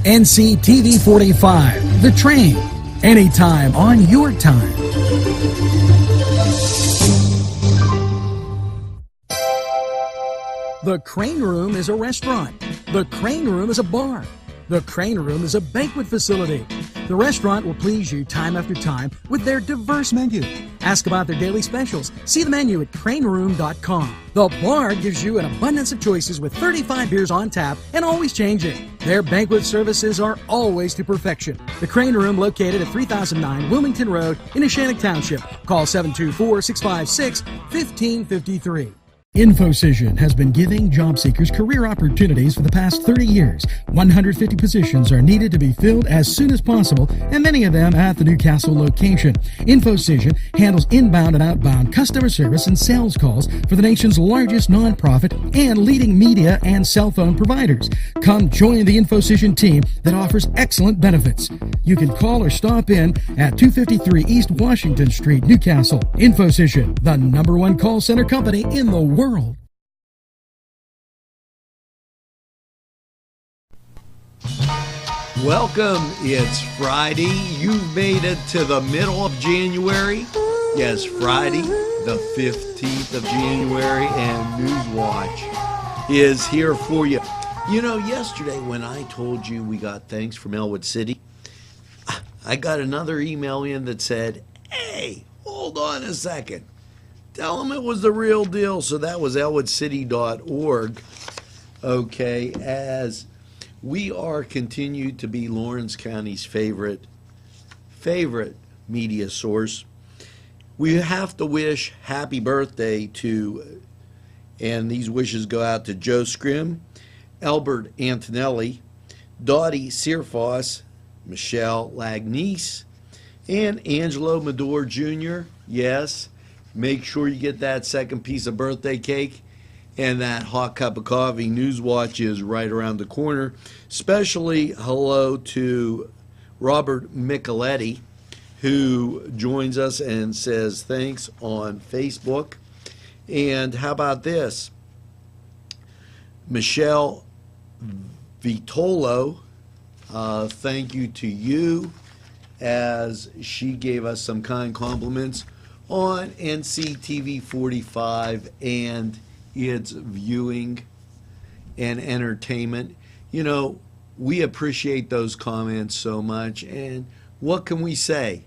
NCTV45, The Train, anytime on your time. The Crane Room is a restaurant. The Crane Room is a bar. The Crane Room is a banquet facility. The restaurant will please you time after time with their diverse menu. Ask about their daily specials. See the menu at craneroom.com. The bar gives you an abundance of choices with 35 beers on tap and always changing. Their banquet services are always to perfection. The Crane Room, located at 3009 Wilmington Road in Neshannock Township. Call 724-656-1553. InfoCision has been giving job seekers career opportunities for the past 30 years. 150 positions are needed to be filled as soon as possible, and many of them at the Newcastle location. InfoCision handles inbound and outbound customer service and sales calls for the nation's largest nonprofit and leading media and cell phone providers. Come join the InfoCision team that offers excellent benefits. You can call or stop in at 253 East Washington Street, Newcastle. InfoCision, the #1 call center company in the world. Welcome. It's Friday. You've made it to the middle of January. Yes, Friday, the 15th of January, and NewsWatch is here for you. You know, yesterday when I told you we got thanks from Elwood City, I got another email in that said, hey, hold on a second. Tell them it was the real deal. So that was elwoodcity.org. Okay, as we are continued to be Lawrence County's favorite media source. We have to wish happy birthday to, and these wishes go out to Joe Scrim, Albert Antonelli, Dottie Searfoss, Michelle Lagnice, and Angelo Medor Jr. Yes. Make sure you get that second piece of birthday cake and that hot cup of coffee. NewsWatch is right around the corner. Especially hello to Robert Micheletti, who joins us and says thanks on Facebook. And how about this? Michelle Vitolo, thank you to you, as she gave us some kind compliments on NCTV45 and its viewing and entertainment. You know, we appreciate those comments so much, and what can we say?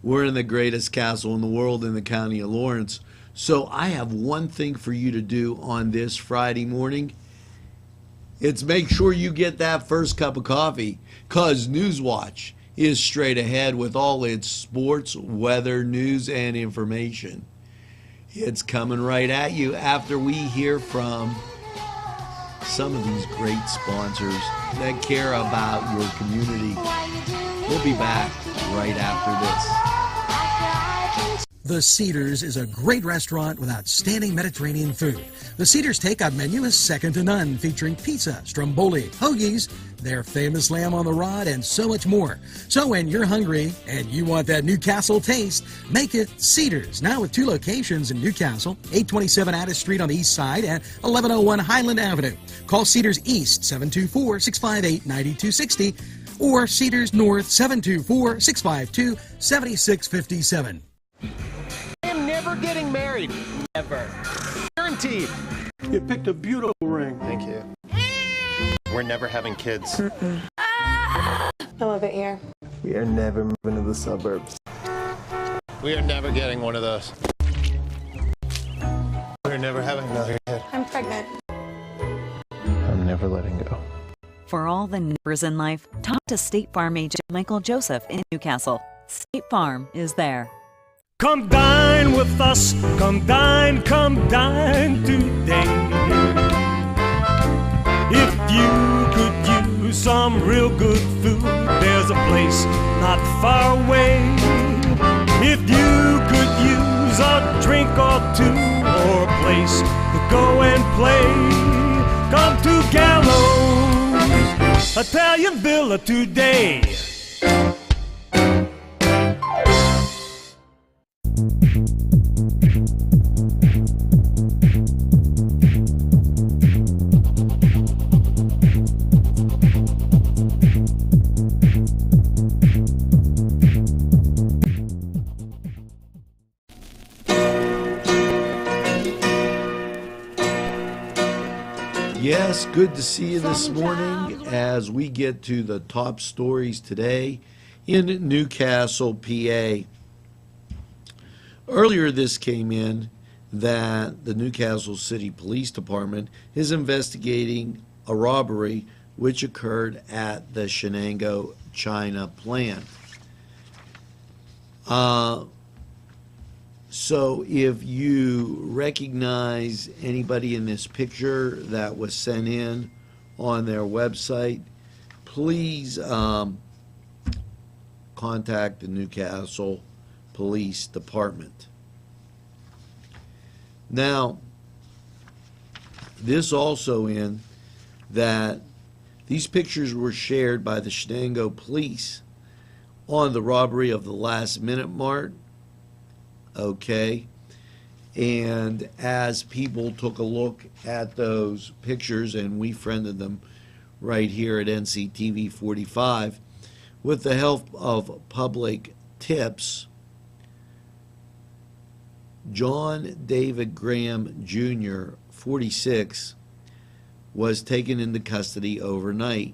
We're in the greatest castle in the world in the county of Lawrence. So I have one thing for you to do on this Friday morning. It's make sure you get that first cup of coffee, because NewsWatch is straight ahead with all its sports, weather, news, and information. It's coming right at you after we hear from some of these great sponsors that care about your community. We'll be back right after this. The Cedars is a great restaurant with outstanding Mediterranean food. The Cedars takeout menu is second to none, featuring pizza, stromboli, hoagies, their famous lamb on the rod, and so much more. So when you're hungry and you want that Newcastle taste, make it Cedars. Now with 2 locations in Newcastle, 827 Addis Street on the east side and 1101 Highland Avenue. Call Cedars East, 724-658-9260, or Cedars North, 724-652-7657. I'm never getting married. Never. Guaranteed. You picked a beautiful ring. Thank you. We're never having kids. I love it here. We are never moving to the suburbs. We are never getting one of those. We're never having another kid. I'm pregnant. I'm never letting go. For all the numbers in life, talk to State Farm agent Michael Joseph in Newcastle. State Farm is there. Come dine with us, come dine today. If you could use some real good food, there's a place not far away. If you could use a drink or two, or a place to go and play, come to Gallows Italian Villa today. Yes, good to see you this morning as we get to the top stories today in Newcastle, PA. Earlier this came in that the Newcastle City Police Department is investigating a robbery which occurred at the Shenango China plant. So if you recognize anybody in this picture that was sent in on their website, please contact the Newcastle Police Department. Now, this also in that these pictures were shared by the Shenango Police on the robbery of the Last Minute Mart. Okay, and as people took a look at those pictures, and we friended them right here at NCTV45, with the help of public tips, John David Graham Jr., 46, was taken into custody overnight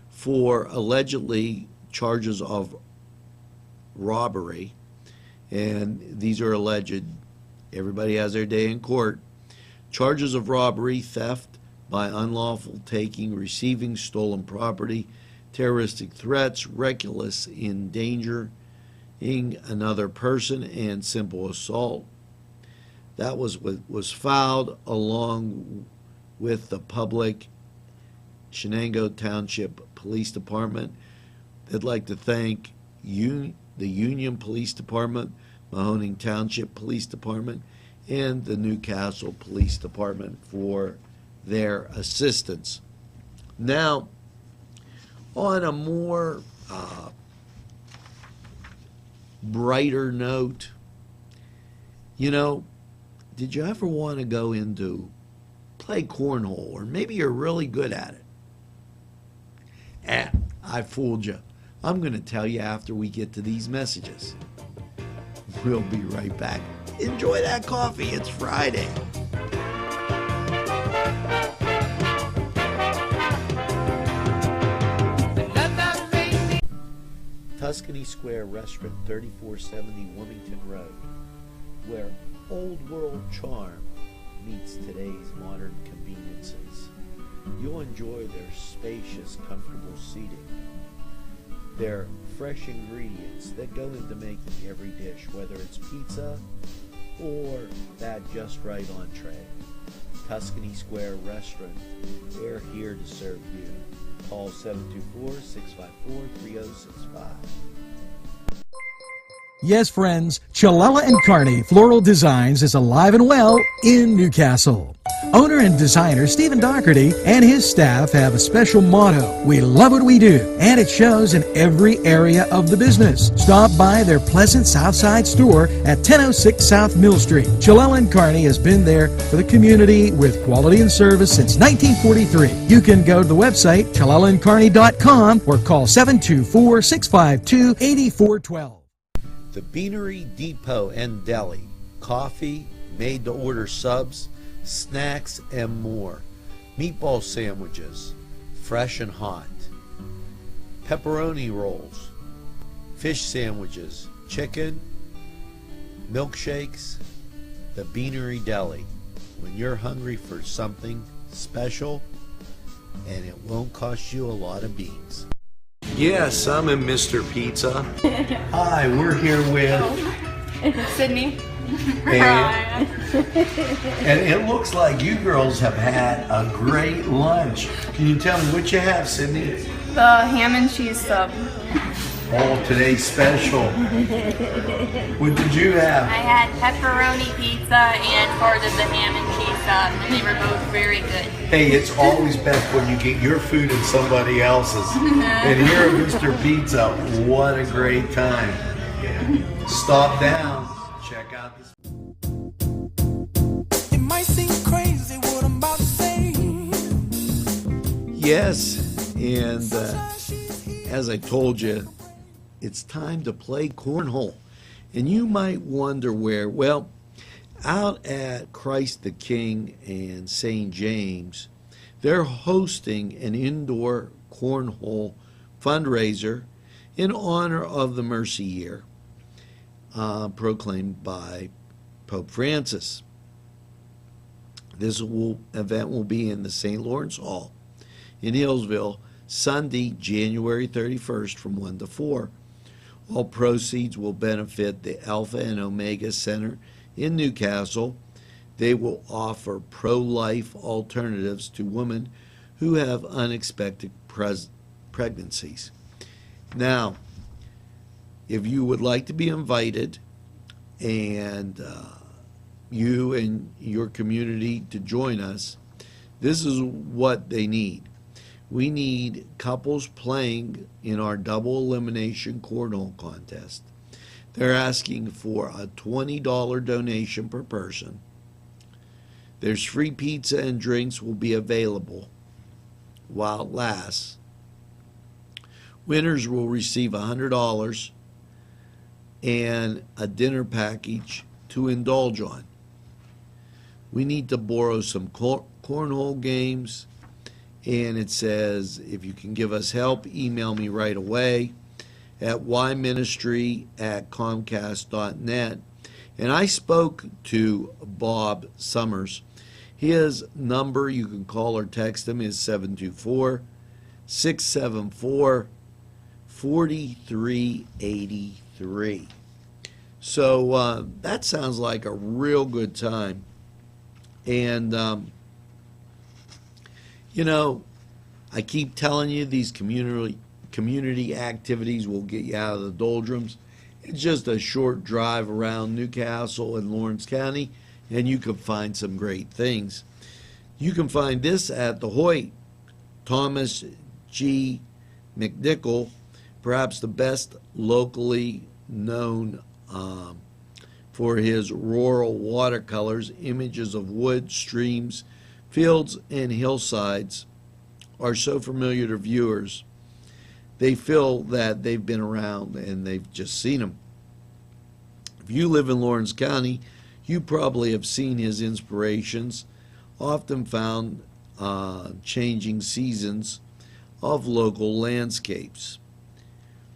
for allegedly charges of robbery. And these are alleged. Everybody has their day in court. Charges of robbery, theft by unlawful taking, receiving stolen property, terroristic threats, reckless endangering another person, and simple assault. That was filed along with the public Shenango Township Police Department. They'd like to thank the Union Police Department, Mahoning Township Police Department, and the Newcastle Police Department for their assistance. Now, on a more brighter note, did you ever want to go into play cornhole, or maybe you're really good at it? I fooled you. I'm going to tell you after we get to these messages. We'll be right back. Enjoy that coffee. It's Friday. Tuscany Square Restaurant, 3470 Wilmington Road, where old world charm meets today's modern conveniences. You'll enjoy their spacious, comfortable seating, their fresh ingredients that go into making every dish, whether it's pizza or that just right entree. Tuscany Square Restaurant, they're here to serve you. Call 724-654-3065. Yes, friends, Chalella and Carney Floral Designs is alive and well in Newcastle. Owner and designer Stephen Doherty and his staff have a special motto: we love what we do, and it shows in every area of the business. Stop by their pleasant Southside store at 1006 South Mill Street. Chalella and Carney has been there for the community with quality and service since 1943. You can go to the website chalellaandcarney.com or call 724-652-8412. The Beanery Depot and Deli. Coffee, made-to-order subs, snacks, and more. Meatball sandwiches, fresh and hot. Pepperoni rolls, fish sandwiches, chicken, milkshakes. The Beanery Deli. When you're hungry for something special, and it won't cost you a lot of beans. Yes, I'm in Mr. Pizza. Hi, we're here with Sydney. and it looks like you girls have had a great lunch. Can you tell me what you have, Sydney? The ham and cheese sub. Oh, today's special. What did you have? I had pepperoni pizza and part of the ham and cheese sub, and they were both very good. Hey, it's always best when you get your food and somebody else's. And here at Mr. Pizza, what a great time. Stop down. Check out this. It might seem crazy what I'm about to say. Yes, and as I told you, it's time to play cornhole. And you might wonder where. Well, out at Christ the King and St. James, They're hosting an indoor cornhole fundraiser in honor of the Mercy Year, proclaimed by Pope Francis. This event will be in the St. Lawrence Hall in Hillsville, Sunday, January 31st from 1 to 4. All proceeds will benefit the Alpha and Omega Center in Newcastle. They will offer pro-life alternatives to women who have unexpected pregnancies. Now, if you would like to be invited and you and your community to join us, this is what they need. We need couples playing in our double elimination cornhole contest. They're asking for a $20 donation per person. There's free pizza and drinks will be available while it lasts. Winners will receive $100 and a dinner package to indulge on. We need to borrow some cornhole games, and it says if you can give us help, email me right away at yministry@comcast.net. And I spoke to Bob Summers. His number, you can call or text him, is 724-674-4383. So that sounds like a real good time. And, you know, I keep telling you these community activities will get you out of the doldrums. It's just a short drive around Newcastle and Lawrence County, and you can find some great things. You can find this at the Hoyt. Thomas G. McNichol, perhaps the best locally known for his rural watercolors, images of wood, streams, fields, and hillsides are so familiar to viewers. They feel that they've been around and they've just seen them. If you live in Lawrence County, you probably have seen his inspirations, often found changing seasons of local landscapes.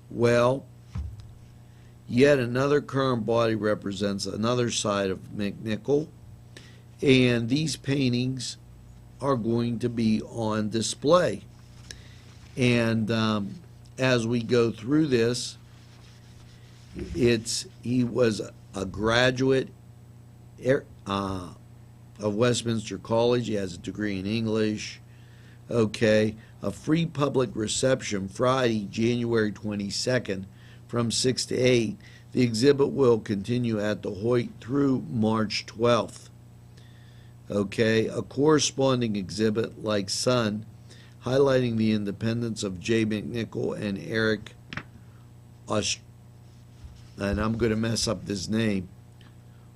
Well, yet another current body represents another side of McNichol, and these paintings are going to be on display. And as we go through this, he was a graduate of Westminster College. He has a degree in English. Okay, a free public reception Friday, January 22nd from 6 to 8. The exhibit will continue at the Hoyt through March 12th. Okay, a corresponding exhibit like Sun, highlighting the independence of J. McNichol and Eric and I'm going to mess up this name,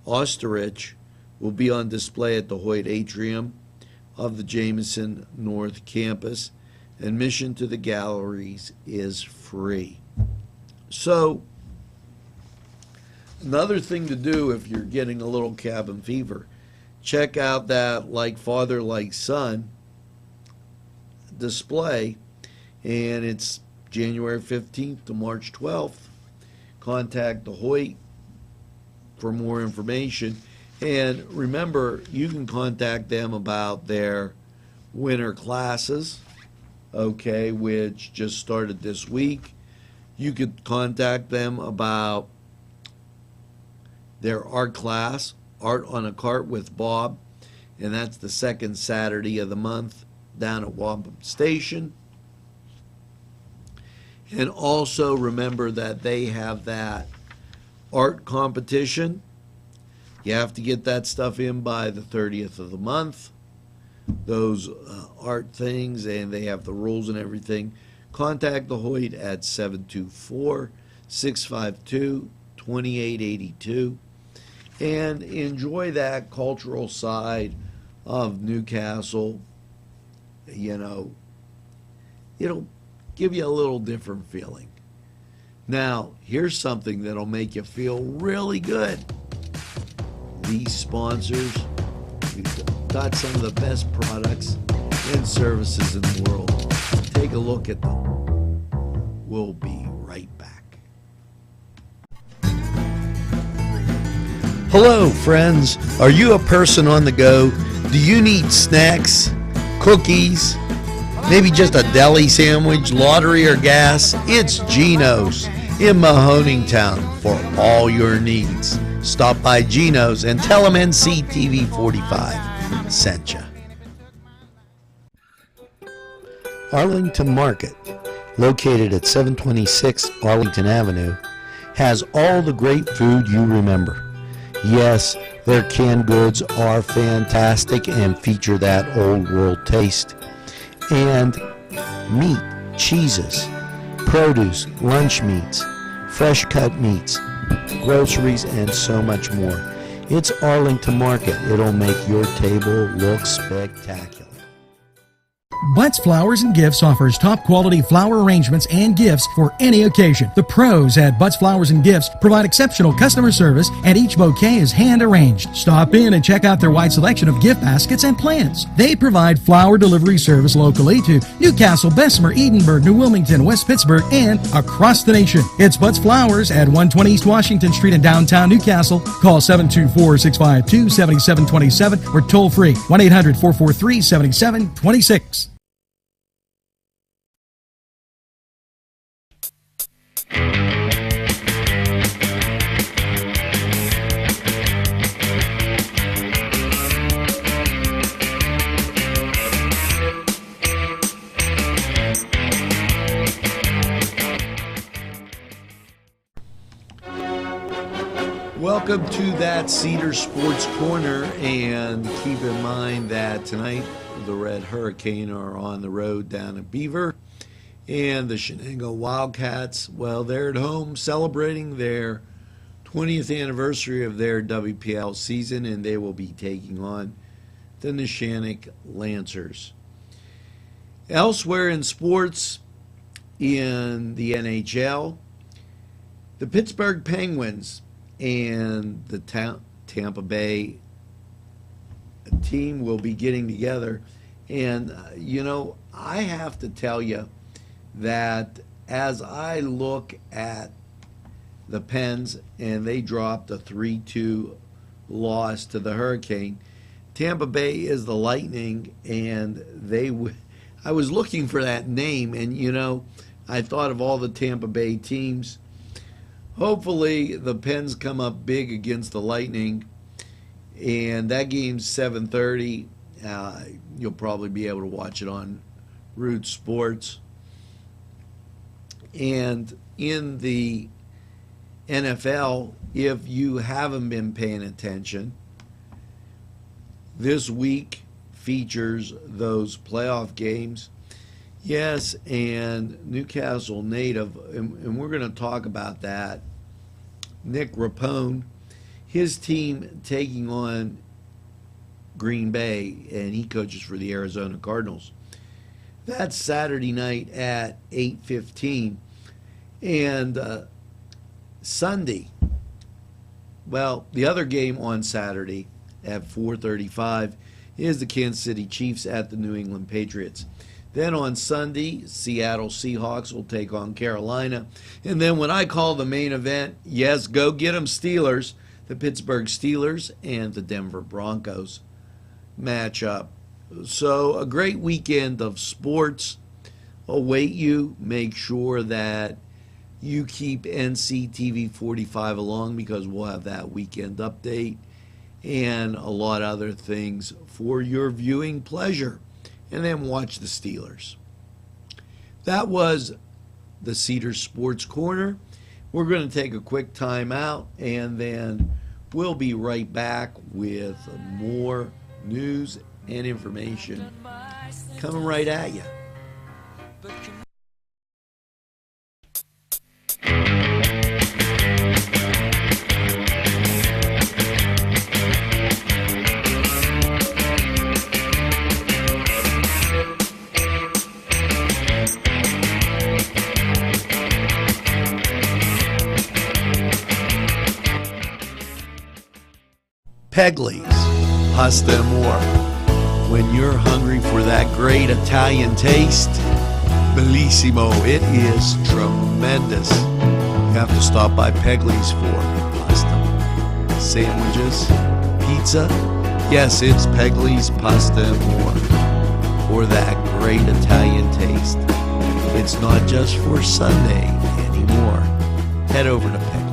Osterich, will be on display at the Hoyt Atrium of the Jameson North Campus. Admission to the galleries is free. So, another thing to do if you're getting a little cabin fever, check out that Like Father, Like Son display, and it's January 15th to March 12th. Contact the Hoyt for more information. And remember, you can contact them about their winter classes, okay, which just started this week. You could contact them about their art class, Art on a Cart with Bob, and that's the second Saturday of the month down at Wampum Station. And also remember that they have that art competition. You have to get that stuff in by the 30th of the month, those art things, and they have the rules and everything. Contact the Hoyt at 724-652-2882 and enjoy that cultural side of Newcastle. You know, it'll give you a little different feeling. Now, here's something that'll make you feel really good. These sponsors, we've got some of the best products and services in the world. Take a look at them. We'll be right back. Hello, friends. Are you a person on the go? Do you need snacks, cookies, maybe just a deli sandwich, lottery, or gas? It's Gino's in Mahoningtown for all your needs. Stop by Gino's and tell them NCTV45 sent you. Arlington Market, located at 726 Arlington Avenue, has all the great food you remember. Yes, their canned goods are fantastic and feature that old world taste. And meat, cheeses, produce, lunch meats, fresh cut meats, groceries, and so much more. It's Arlington Market. It'll make your table look spectacular. Butts Flowers and Gifts offers top quality flower arrangements and gifts for any occasion. The pros at Butts Flowers and Gifts provide exceptional customer service, and each bouquet is hand arranged. Stop in and check out their wide selection of gift baskets and plants. They provide flower delivery service locally to Newcastle, Bessemer, Edinburgh, New Wilmington, West Pittsburgh, and across the nation. It's Butts Flowers at 120 East Washington Street in downtown Newcastle. Call 724-652-7727 or toll free 1-800-443-7726. Welcome to that Cedar Sports Corner, and keep in mind that tonight the Red Hurricane are on the road down at Beaver, and the Shenango Wildcats, well, they're at home celebrating their 20th anniversary of their WPL season, and they will be taking on the Neshannock Lancers. Elsewhere in sports, in the NHL, the Pittsburgh Penguins and the Tampa Bay team will be getting together. And, I have to tell you that as I look at the Pens and they dropped a 3-2 loss to the Hurricane, Tampa Bay is the Lightning, and I was looking for that name, and, I thought of all the Tampa Bay teams. Hopefully the Pens come up big against the Lightning, and that game's 7:30. You'll probably be able to watch it on Root Sports. And in the NFL, if you haven't been paying attention, this week features those playoff games. Yes, and Newcastle native, and we're going to talk about that. Nick Rapone, his team taking on Green Bay, and he coaches for the Arizona Cardinals. That's Saturday night at 8:15. And Sunday, well, the other game on Saturday at 4:35 is the Kansas City Chiefs at the New England Patriots. Then on Sunday, Seattle Seahawks will take on Carolina. And then what I call the main event, yes, go get them Steelers, the Pittsburgh Steelers and the Denver Broncos match up. So a great weekend of sports await you. Make sure that you keep NCTV45 along, because we'll have that weekend update and a lot of other things for your viewing pleasure. And then watch the Steelers. That was the Cedar Sports Corner. We're going to take a quick time out, and then we'll be right back with more news and information coming right at you. Pegley's Pasta and More. when you're hungry for that great Italian taste, bellissimo, it is tremendous. You have to stop by Pegli's for pasta, sandwiches, pizza. Yes, it's Pegli's Pasta and More for that great Italian taste. It's not just for Sunday anymore. Head over to Pegli's.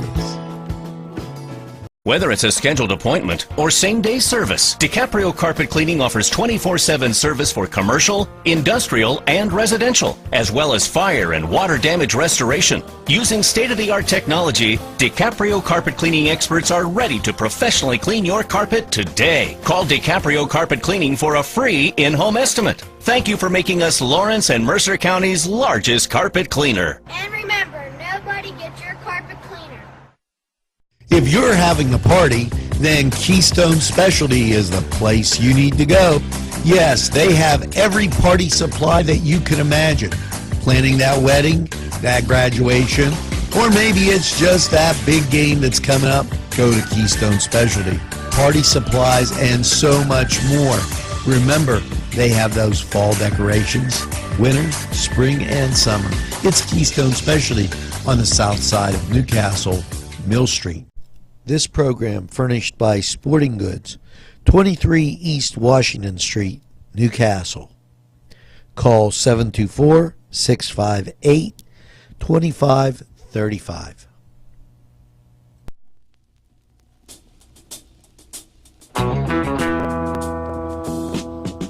Whether it's a scheduled appointment or same-day service, DiCaprio Carpet Cleaning offers 24/7 service for commercial, industrial, and residential, as well as fire and water damage restoration. Using state-of-the-art technology, DiCaprio Carpet Cleaning experts are ready to professionally clean your carpet today. Call DiCaprio Carpet Cleaning for a free in-home estimate. Thank you for making us Lawrence and Mercer County's largest carpet cleaner. And remember, nobody gets your carpet cleaner. If you're having a party, then Keystone Specialty is the place you need to go. Yes, they have every party supply that you can imagine. Planning that wedding, that graduation, or maybe it's just that big game that's coming up, go to Keystone Specialty. Party supplies and so much more. Remember, they have those fall decorations, winter, spring, and summer. It's Keystone Specialty on the south side of Newcastle, Mill Street. This program furnished by Sporting Goods, 23 East Washington Street, Newcastle. Call 724-658-2535.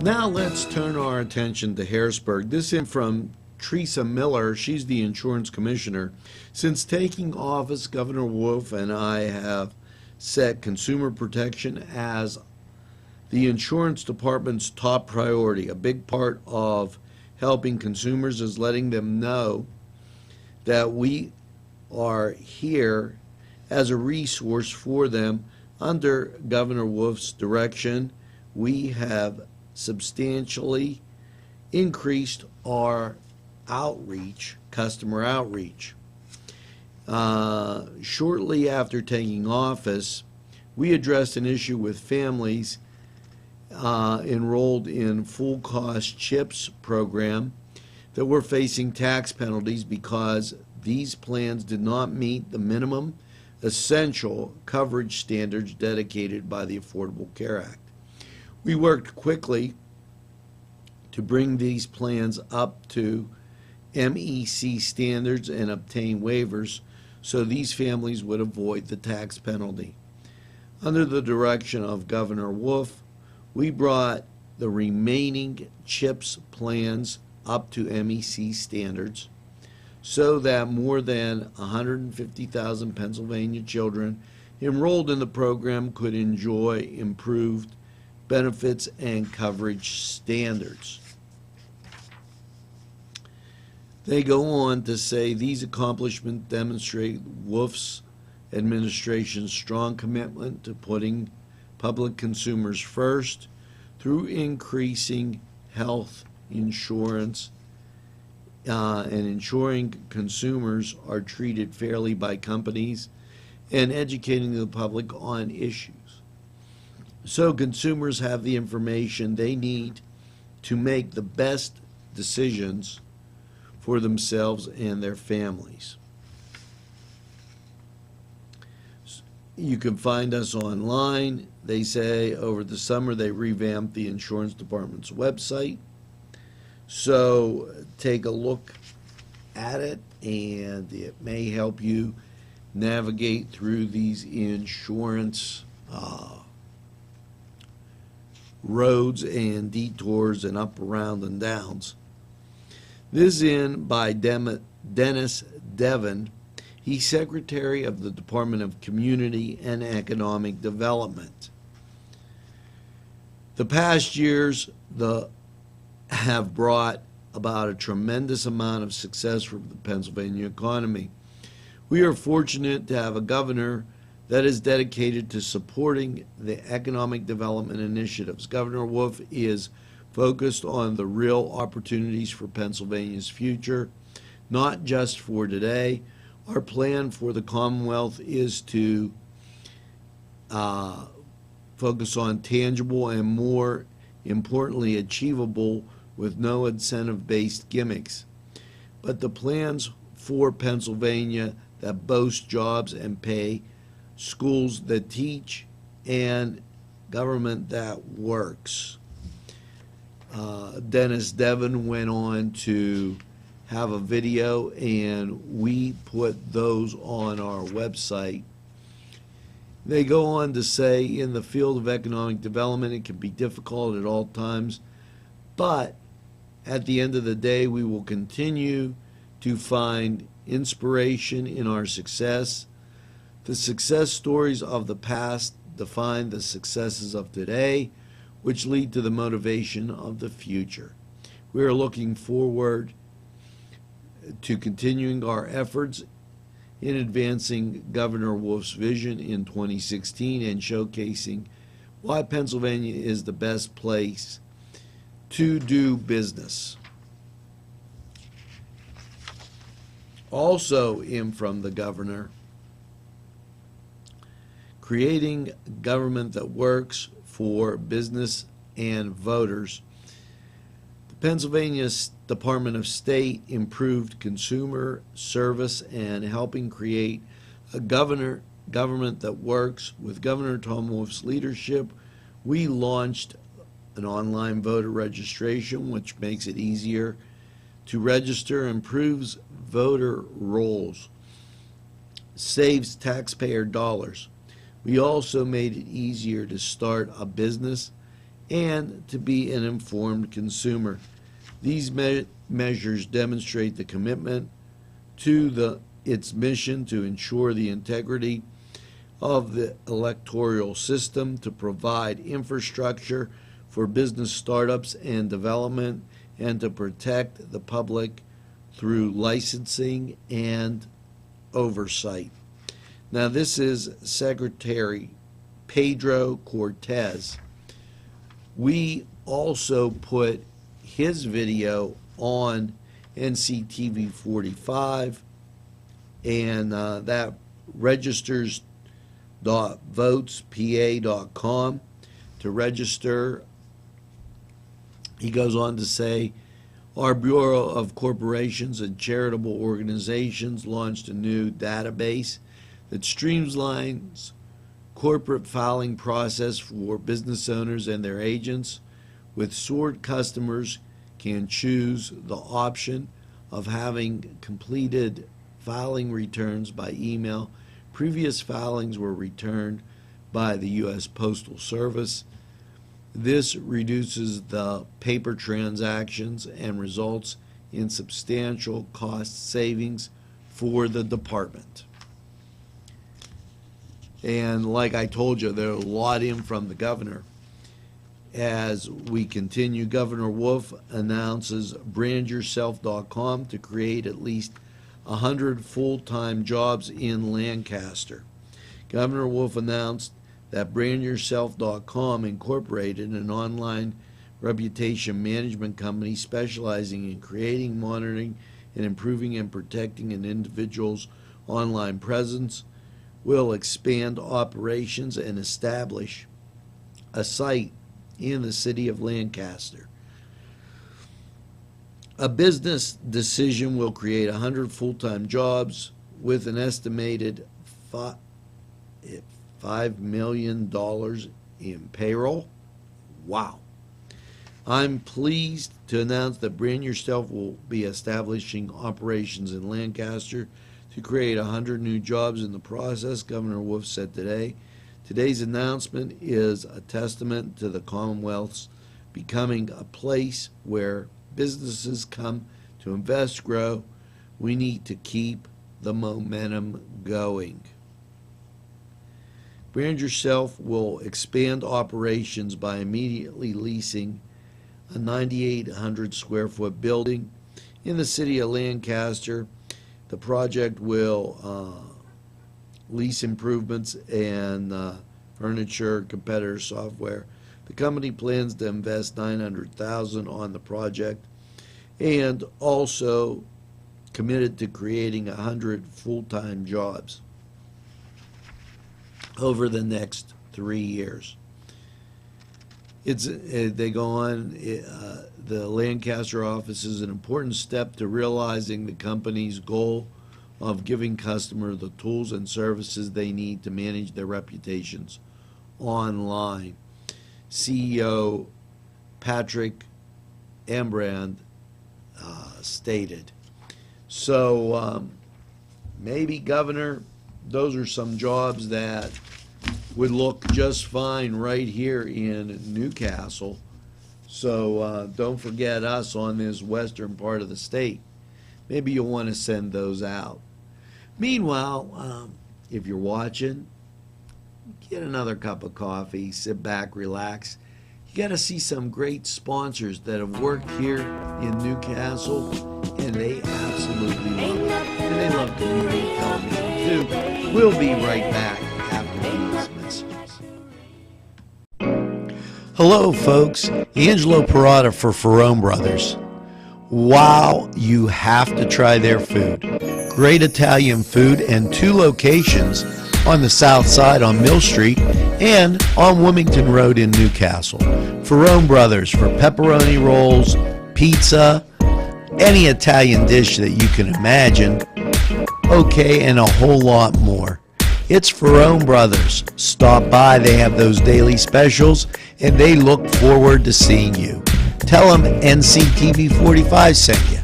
Now let's turn our attention to Harrisburg. This is from Teresa Miller. She's the insurance commissioner. Since taking office, Governor Wolf and I have set consumer protection as the insurance department's top priority. A big part of helping consumers is letting them know that we are here as a resource for them. Under Governor Wolf's direction, we have substantially increased our outreach, customer outreach. Shortly after taking office, we addressed an issue with families enrolled in full cost CHIPS program that were facing tax penalties because these plans did not meet the minimum essential coverage standards dedicated by the Affordable Care Act. We worked quickly to bring these plans up to MEC standards and obtain waivers so these families would avoid the tax penalty. Under the direction of Governor Wolf, we brought the remaining CHIPS plans up to MEC standards so that more than 150,000 Pennsylvania children enrolled in the program could enjoy improved benefits and coverage standards. They go on to say these accomplishments demonstrate Wolf's administration's strong commitment to putting public consumers first through increasing health insurance and ensuring consumers are treated fairly by companies and educating the public on issues, so consumers have the information they need to make the best decisions for themselves and their families. You can find us online. They say over the summer they revamped the insurance department's website. So take a look at it, and it may help you navigate through these insurance roads and detours and up, around, and downs. This is in by Dennis Devon. He's Secretary of the Department of Community and Economic Development. The past years have brought about a tremendous amount of success for the Pennsylvania economy. We are fortunate to have a governor that is dedicated to supporting the economic development initiatives. Governor Wolf is focused on the real opportunities for Pennsylvania's future, not just for today. Our plan for the Commonwealth is to focus on tangible and more importantly achievable with no incentive-based gimmicks. But the plans for Pennsylvania that boast jobs and pay, schools that teach, and government that works. Dennis Devon went on to have a video, and we put those on our website. They go on to say, in the field of economic development, it can be difficult at all times, but at the end of the day, we will continue to find inspiration in our success. The success stories of the past define the successes of today, which lead to the motivation of the future. We are looking forward to continuing our efforts in advancing Governor Wolf's vision in 2016 and showcasing why Pennsylvania is the best place to do business. Also in from the governor, creating government that works for business and voters. The Pennsylvania Department of State improved consumer service and helping create a government that works. With Governor Tom Wolf's leadership, we launched an online voter registration, which makes it easier to register, improves voter rolls, saves taxpayer dollars. We also made it easier to start a business and to be an informed consumer. These measures demonstrate the commitment to its mission to ensure the integrity of the electoral system, to provide infrastructure for business startups and development, and to protect the public through licensing and oversight. Now, this is Secretary Pedro Cortez. We also put his video on NCTV45, and that registers.votespa.com to register. He goes on to say, our Bureau of Corporations and Charitable Organizations launched a new database that streamlines corporate filing process for business owners and their agents. With SORT, customers can choose the option of having completed filing returns by email. Previous filings were returned by the U.S. Postal Service. This reduces the paper transactions and results in substantial cost savings for the department. And like I told you, there are a lot in from the governor. As we continue, Governor Wolf announces brandyourself.com to create at least 100 full-time jobs in Lancaster. Governor Wolf announced that brandyourself.com incorporated an online reputation management company specializing in creating, monitoring, and improving and protecting an individual's online presence, will expand operations and establish a site in the city of Lancaster. A business decision will create 100 full-time jobs with an estimated $5 million in payroll. Wow. I'm pleased to announce that Brand Yourself will be establishing operations in Lancaster to create 100 new jobs in the process, Governor Wolf said today. Today's announcement is a testament to the Commonwealth's becoming a place where businesses come to invest, grow. We need to keep the momentum going. Brand Yourself will expand operations by immediately leasing a 9,800 square foot building in the city of Lancaster. The project will lease improvements and furniture, competitor software. The company plans to invest $900,000 on the project and also committed to creating 100 full-time jobs over the next 3 years. They go on, the Lancaster office is an important step to realizing the company's goal of giving customers the tools and services they need to manage their reputations online. CEO Patrick Ambrand stated. So maybe, Governor, those are some jobs that would look just fine right here in Newcastle. So don't forget us on this western part of the state. Maybe you'll want to send those out. Meanwhile, if you're watching, get another cup of coffee, sit back, relax. You got to see some great sponsors that have worked here in Newcastle, and they absolutely love it. And they love community television too. We'll be right back after these messages. Hello, folks. Angelo Perrotta for Ferrone Brothers. Wow, you have to try their food. Great Italian food, and 2 locations on the south side on Mill Street and on Wilmington Road in Newcastle. Ferrone Brothers for pepperoni rolls, pizza, any Italian dish that you can imagine, okay, and a whole lot more. It's Ferrone Brothers. Stop by, they have those daily specials, and they look forward to seeing you. Tell them NCTV45 sent you.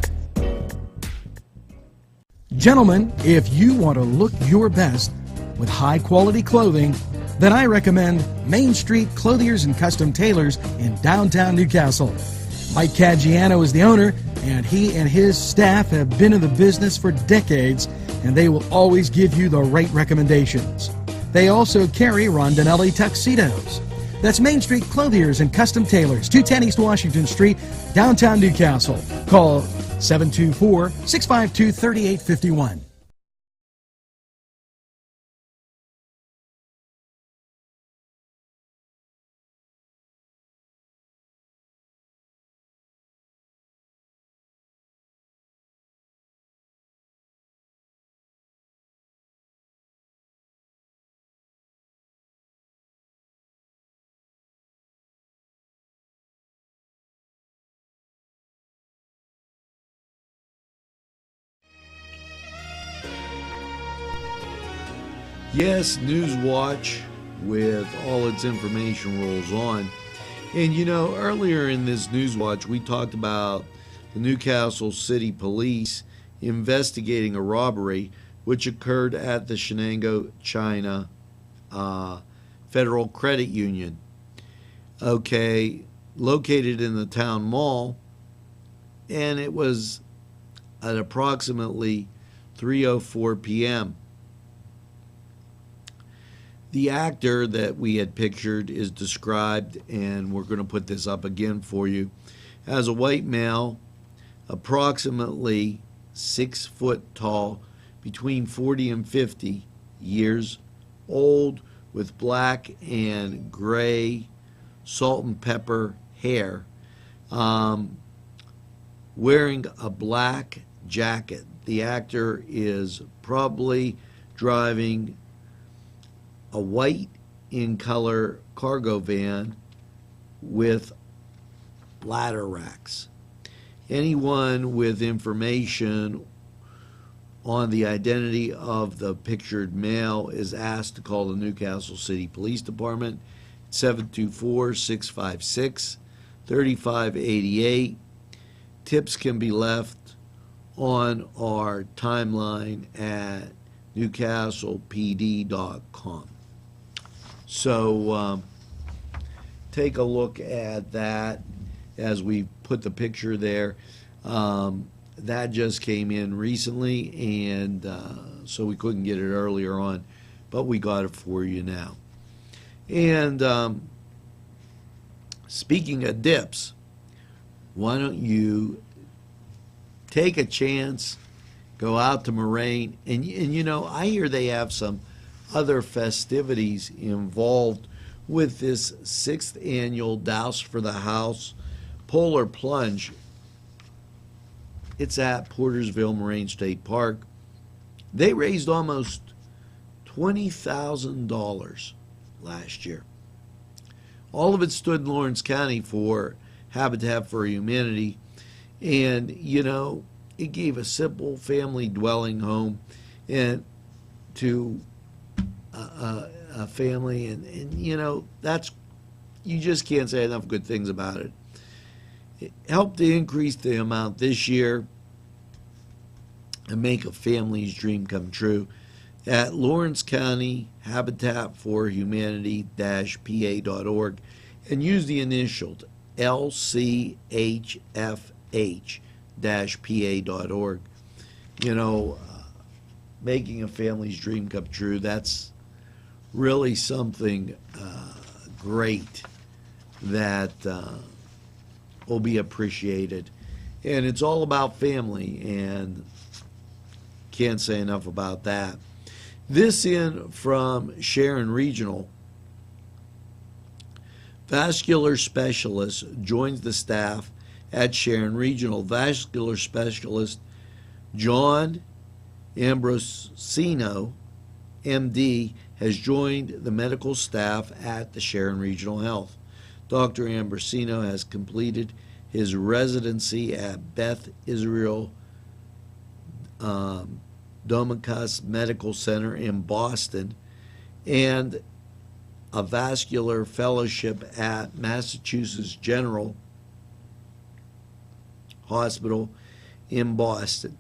Gentlemen, if you want to look your best with high-quality clothing, then I recommend Main Street Clothiers and Custom Tailors in downtown Newcastle. Mike Caggiano is the owner, and he and his staff have been in the business for decades, and they will always give you the right recommendations. They also carry Rondinelli tuxedos. That's Main Street Clothiers and Custom Tailors, 210 East Washington Street, downtown Newcastle. Call 724-652-3851. Yes, NewsWatch with all its information rolls on. And you know, earlier in this NewsWatch, we talked about the Newcastle City Police investigating a robbery which occurred at the Shenango, China Federal Credit Union. Okay, located in the town mall, and it was at approximately 3:04 p.m. The actor that we had pictured is described, and we're going to put this up again for you, as a white male, approximately 6 foot tall, between 40 and 50 years old, with black and gray salt and pepper hair, wearing a black jacket. The actor is probably driving a white in color cargo van with ladder racks. Anyone with information on the identity of the pictured male is asked to call the Newcastle City Police Department, 724-656-3588. Tips can be left on our timeline at newcastlepd.com. So take a look at that as we put the picture there. That just came in recently, and so we couldn't get it earlier on, but we got it for you now. And speaking of dips, why don't you take a chance, go out to Moraine, and you know, I hear they have some other festivities involved with this 6th annual Douse for the House Polar Plunge. It's at Portersville Moraine State Park. They raised almost $20,000 last year. All of it stood in Lawrence County for Habitat for Humanity. And, you know, it gave a simple family dwelling home and to a family. And, you know, you just can't say enough good things about it. It helped to increase the amount this year and make a family's dream come true. At Lawrence County Habitat for Humanity-PA.org and use the initial LCHFH-PA.org. You know, making a family's dream come true, that's really something great that will be appreciated. And it's all about family, and can't say enough about that. This in from Sharon Regional. Vascular specialist joins the staff at Sharon Regional. Vascular specialist John Ambrosino, MD, has joined the medical staff at the Sharon Regional Health. Dr. Ambrosino has completed his residency at Beth Israel Domicus Medical Center in Boston and a vascular fellowship at Massachusetts General Hospital in Boston.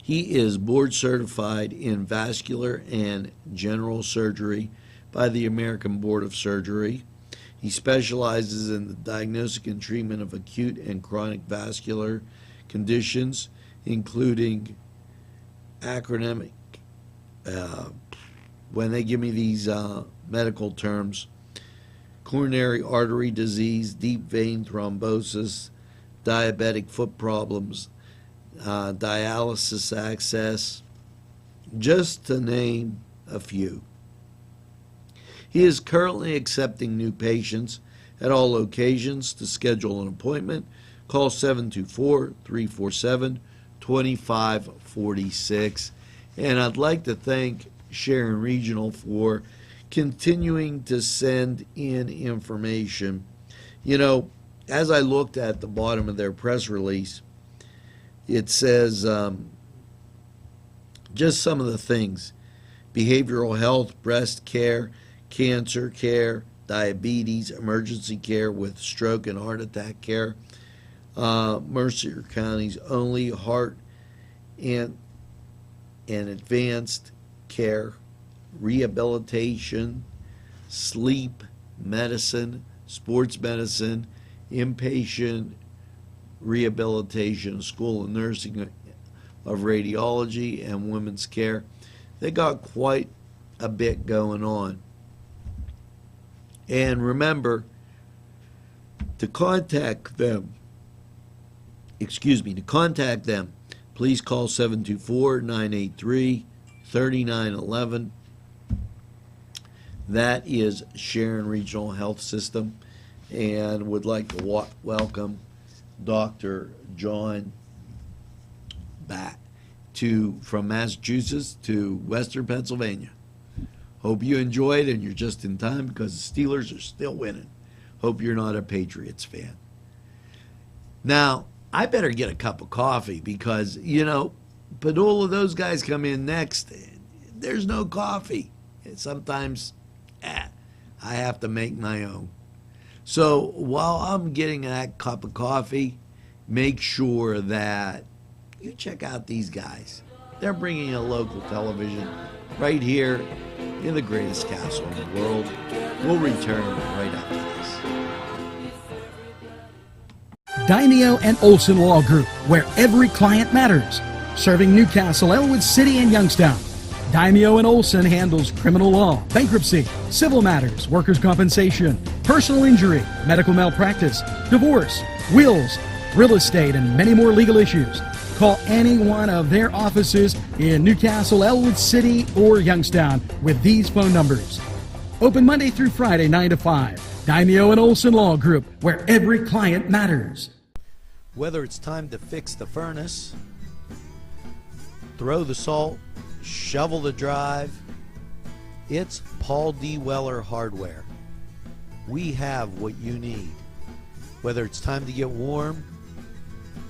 He is board certified in vascular and general surgery by the American Board of Surgery. He specializes in the diagnosis and treatment of acute and chronic vascular conditions, including acronymic, when they give me these medical terms, coronary artery disease, deep vein thrombosis, diabetic foot problems, dialysis access, just to name a few. He is currently accepting new patients at all locations. To schedule an appointment, call 724-347-2546. And I'd like to thank Sharon Regional for continuing to send in information. You know, as I looked at the bottom of their press release, it says just some of the things: behavioral health, breast care, cancer care, diabetes, emergency care with stroke and heart attack care, Mercer County's only heart and advanced care, rehabilitation, sleep medicine, sports medicine, inpatient rehabilitation, school of nursing, of radiology, and women's care. They got quite a bit going on. And remember, to contact them, please call 724-983-3911. That is Sharon Regional Health System, and would like to welcome Dr. John back from Massachusetts to Western Pennsylvania. Hope you enjoyed, and you're just in time because the Steelers are still winning. Hope you're not a Patriots fan. Now, I better get a cup of coffee because, you know, but all of those guys come in next. There's no coffee. And sometimes I have to make my own. So while I'm getting that cup of coffee, make sure that you check out these guys. They're bringing a local television right here in the greatest castle in the world. We'll return right after this. Daimio and Olson Law Group, where every client matters. Serving Newcastle, Elwood City, and Youngstown. Daimio and Olson handles criminal law, bankruptcy, civil matters, workers' compensation, personal injury, medical malpractice, divorce, wills, real estate, and many more legal issues. Call any one of their offices in Newcastle, Elwood City, or Youngstown with these phone numbers. Open Monday through Friday, 9 to 5. Daimio and Olson Law Group, where every client matters. Whether it's time to fix the furnace, throw the salt, shovel the drive, It's Paul D. Weller Hardware. We have what you need. Whether it's time to get warm,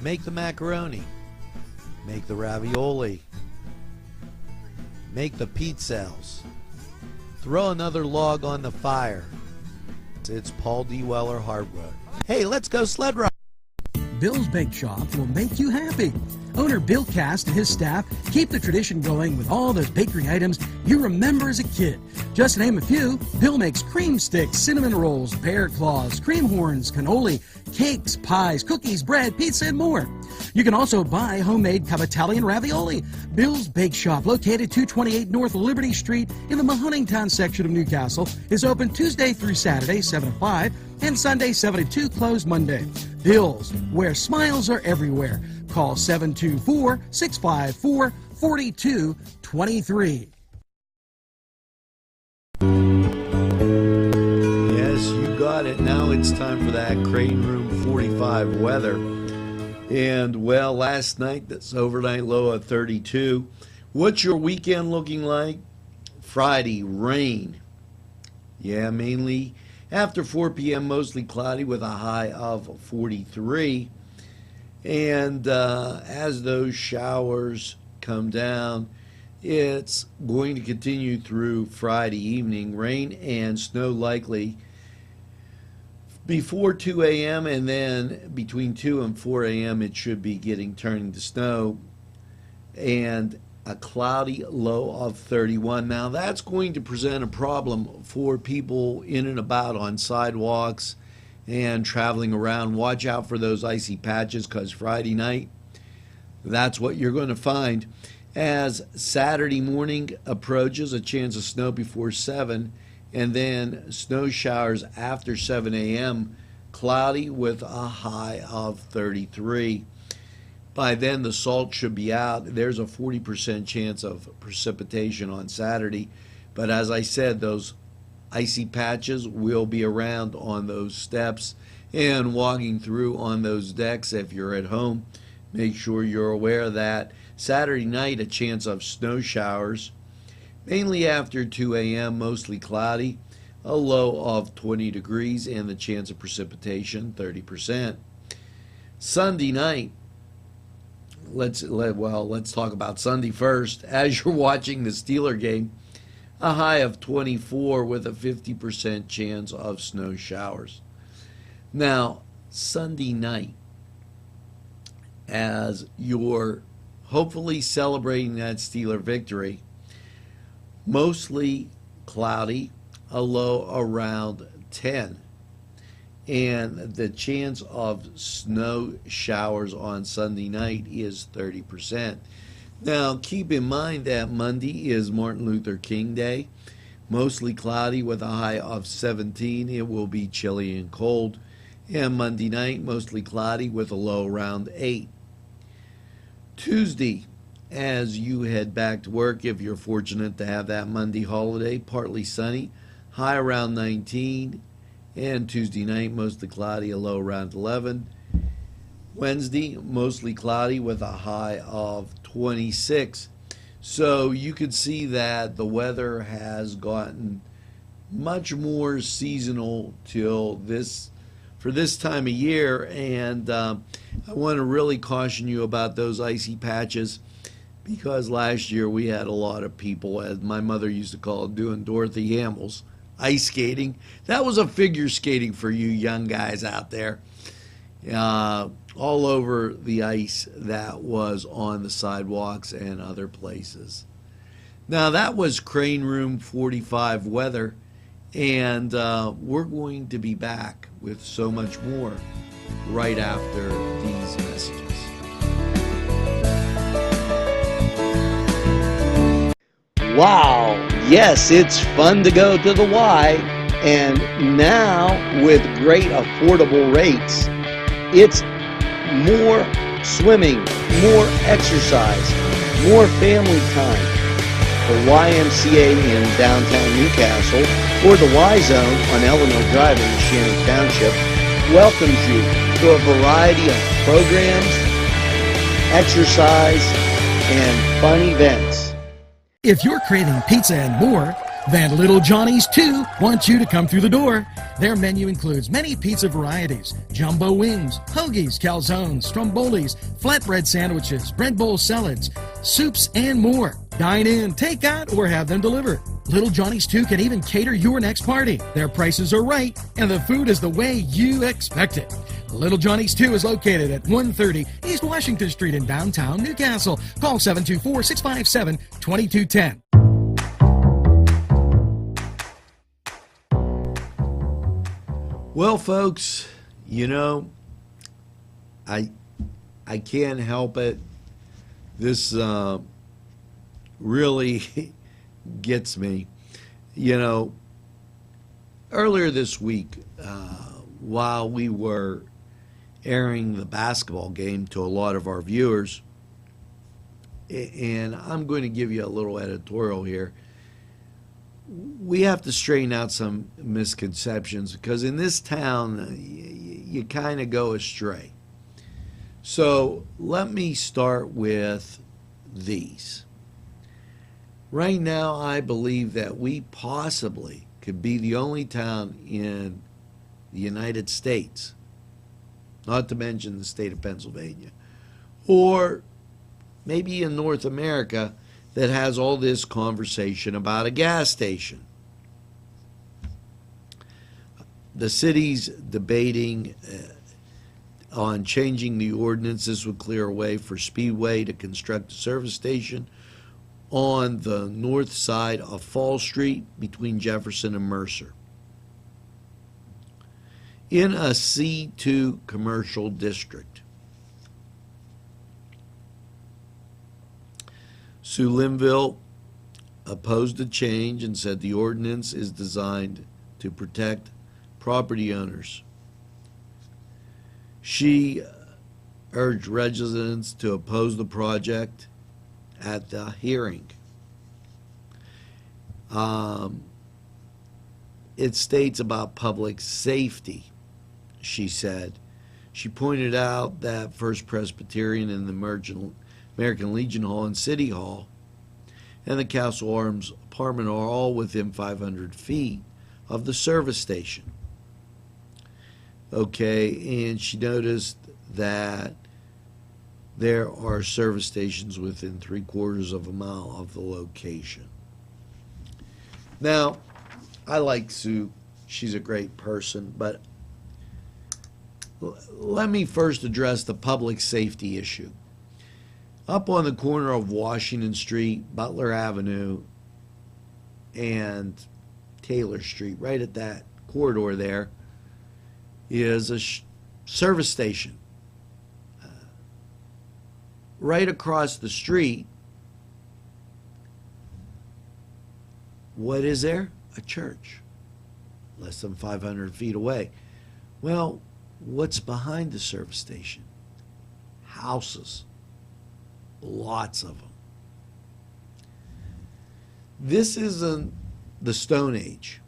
make the macaroni, make the ravioli, make the pizzelles, throw another log on the fire. It's Paul D. Weller Hardware. Hey, let's go sled ride. Bill's Bake Shop will make you happy. Owner Bill Cast and his staff keep the tradition going with all those bakery items you remember as a kid. Just to name a few, Bill makes cream sticks, cinnamon rolls, bear claws, cream horns, cannoli, cakes, pies, cookies, bread, pizza, and more. You can also buy homemade Cavatelli ravioli. Bill's Bake Shop, located 228 North Liberty Street in the Mahoningtown section of Newcastle, is open Tuesday through Saturday, 7 to 5, and Sunday, 7 to 2, closed Monday. Bill's, where smiles are everywhere. Call 724-654-4223. Yes, you got it. Now it's time for that Crane Room 45 weather. And, well, last night, this overnight low of 32. What's your weekend looking like? Friday, rain. Yeah, mainly after 4 p.m., mostly cloudy with a high of 43. And as those showers come down, it's going to continue through Friday evening. Rain and snow likely before 2 a.m. and then between 2 and 4 a.m. it should be turning to snow, and a cloudy low of 31. Now that's going to present a problem for people in and about on sidewalks and traveling around. Watch out for those icy patches, because Friday night, that's what you're going to find. As Saturday morning approaches, a chance of snow before 7, and then snow showers after 7 a.m., cloudy with a high of 33. By then, the salt should be out. There's a 40% chance of precipitation on Saturday. But as I said, those icy patches will be around on those steps and walking through on those decks. If you're at home, make sure you're aware of that. Saturday night, a chance of snow showers, mainly after 2 a.m., mostly cloudy, a low of 20 degrees, and the chance of precipitation, 30%. Sunday night, let's talk about Sunday first. As you're watching the Steeler game, a high of 24 with a 50% chance of snow showers. Now, Sunday night, as you're hopefully celebrating that Steeler victory, mostly cloudy, a low around 10. And the chance of snow showers on Sunday night is 30%. Now, keep in mind that Monday is Martin Luther King Day. Mostly cloudy with a high of 17. It will be chilly and cold. And Monday night, mostly cloudy with a low around 8. Tuesday, as you head back to work, if you're fortunate to have that Monday holiday, partly sunny, high around 19. And Tuesday night, mostly cloudy, a low around 11. Wednesday, mostly cloudy with a high of 26. So you could see that the weather has gotten much more seasonal for this time of year. And I want to really caution you about those icy patches, because last year we had a lot of people, as my mother used to call it, doing Dorothy Hamill's ice skating. That was a figure skating for you young guys out there. All over the ice that was on the sidewalks and other places. Now, that was Crane Room 45 weather, and we're going to be back with so much more right after these messages. Wow, yes, it's fun to go to the Y, and now with great affordable rates, it's more swimming, more exercise, more family time. The YMCA in downtown Newcastle, or the Y Zone on Eleanor Drive in Shannon Township, welcomes you to a variety of programs, exercise, and fun events. If you're craving pizza and more, Then Little Johnny's too wants you to come through the door. Their menu includes many pizza varieties, jumbo wings, hoagies, calzones, strombolis, flatbread sandwiches, bread bowl salads, soups, and more. Dine in, take out, or have them delivered. Little Johnny's too can even cater your next party. Their prices are right, and the food is the way you expect it. Little Johnny's 2 is located at 130 East Washington Street in downtown Newcastle. Call 724-657-2210. Well, folks, you know, I can't help it. This really gets me. You know, earlier this week, while we were airing the basketball game to a lot of our viewers, and I'm going to give you a little editorial here, we have to straighten out some misconceptions because in this town, you kind of go astray. So let me start with these. Right now, I believe that we possibly could be the only town in the United States, not to mention the state of Pennsylvania, or maybe in North America, that has all this conversation about a gas station. The city's debating on changing the ordinance. This would clear a way for Speedway to construct a service station on the north side of Fall Street between Jefferson and Mercer, in a C2 commercial district. Sue Linville opposed the change and said the ordinance is designed to protect property owners. She urged residents to oppose the project at the hearing. It states about public safety, she said. She pointed out that First Presbyterian and the American Legion Hall and City Hall and the Castle Arms apartment are all within 500 feet of the service station. Okay, and she noticed that there are service stations within 3/4 of a mile of the location. Now, I like Sue. She's a great person, but let me first address the public safety issue. Up on the corner of Washington Street, Butler Avenue, and Taylor Street, right at that corridor there, is a service station. Right across the street, what is there? A church, less than 500 feet away. Well, what's behind the service station? Houses. Lots of them. This isn't the Stone Age.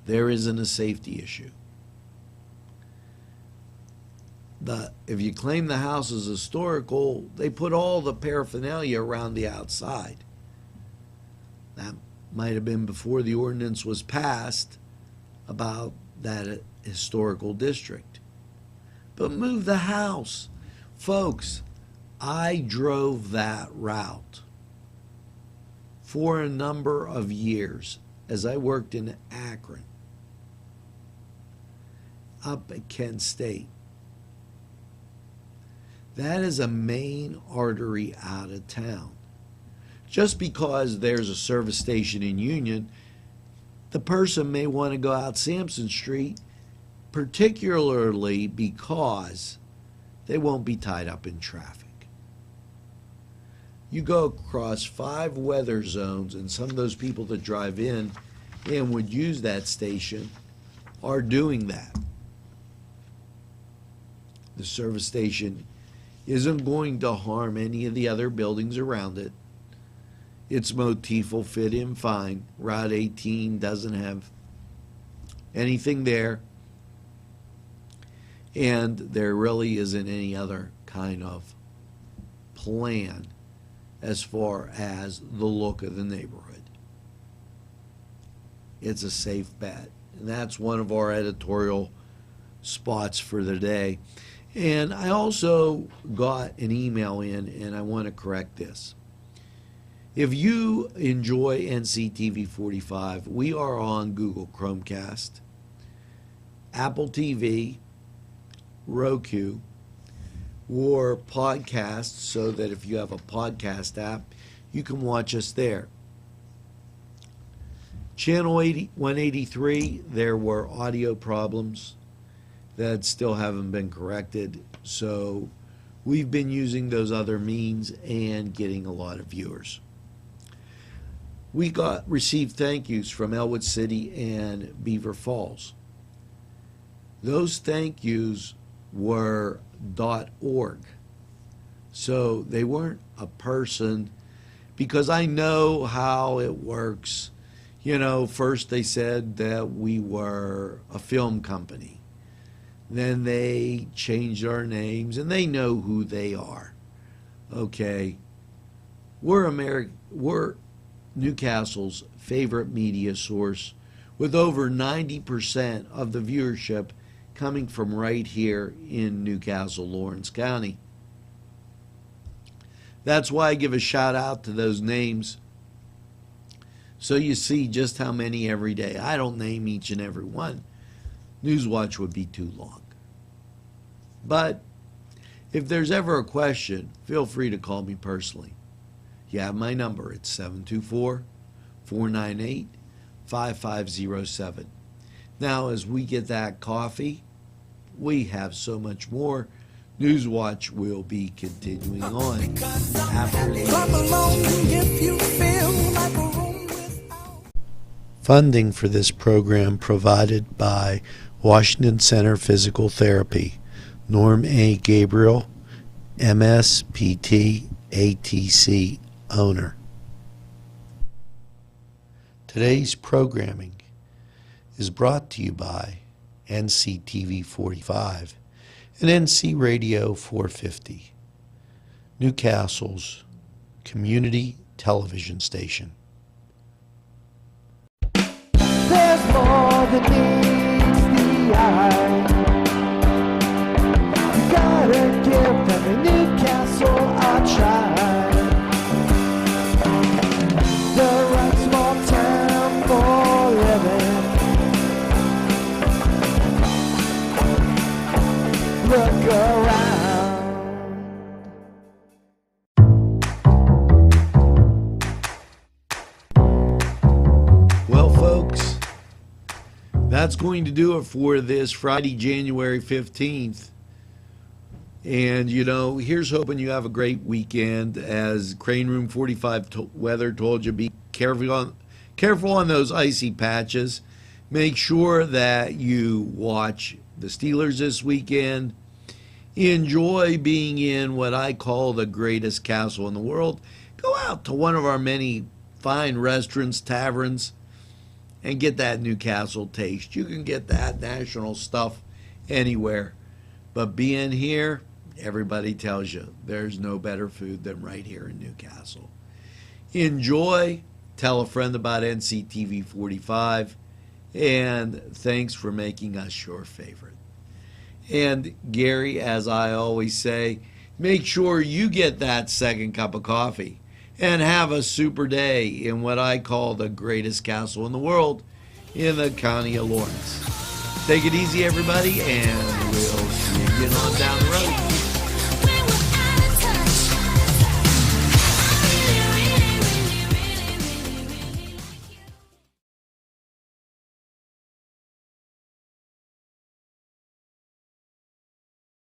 There isn't a safety issue. If you claim the house is historical, they put all the paraphernalia around the outside. That might have been before the ordinance was passed about that historical district. But move the house. Folks, I drove that route for a number of years as I worked in Akron, up at Kent State. That is a main artery out of town. Just because there's a service station in Union, the person may want to go out Sampson Street, particularly because they won't be tied up in traffic. You go across 5 weather zones, and some of those people that drive in and would use that station are doing that. The service station isn't going to harm any of the other buildings around it. Its motif will fit in fine. Route 18 doesn't have anything there. And there really isn't any other kind of plan as far as the look of the neighborhood. It's a safe bet. And that's one of our editorial spots for the day. And I also got an email in, and I want to correct this. If you enjoy NCTV45, we are on Google Chromecast, Apple TV, Roku, or podcasts, so that if you have a podcast app, you can watch us there. Channel 183, there were audio problems that still haven't been corrected, so we've been using those other means and getting a lot of viewers. We received thank yous from Elwood City and Beaver Falls. Those thank yous were .org, so they weren't a person, because I know how it works. You know, first they said that we were a film company. Then they changed our names, and they know who they are. Okay, we're Newcastle's favorite media source, with over 90% of the viewership coming from right here in Newcastle, Lawrence County. That's why I give a shout out to those names, so you see just how many every day. I don't name each and every one. NewsWatch would be too long. But if there's ever a question, feel free to call me personally. You have my number. It's 724-498-5507. Now, as we get that coffee, we have so much more. NewsWatch will be continuing on after this. Funding for this program provided by Washington Center Physical Therapy, Norm A. Gabriel, MSPT, ATC owner. Today's programming is brought to you by NCTV45 and NC Radio 450, Newcastle's community television station. There's more than meets the eye. You gotta give them a Newcastle a try. The right small town for living. Look around. Well, folks, that's going to do it for this Friday, January 15th. And, you know, here's hoping you have a great weekend. As Crane Room 45 weather told you, be careful on those icy patches. Make sure that you watch the Steelers this weekend. Enjoy being in what I call the greatest castle in the world. Go out to one of our many fine restaurants, taverns, and get that Newcastle taste. You can get that national stuff anywhere. But being here, everybody tells you there's no better food than right here in Newcastle. Enjoy. Tell a friend about NCTV45. And thanks for making us your favorite. And Gary, as I always say, make sure you get that second cup of coffee and have a super day in what I call the greatest castle in the world in the county of Lawrence. Take it easy, everybody, and we'll see you on down the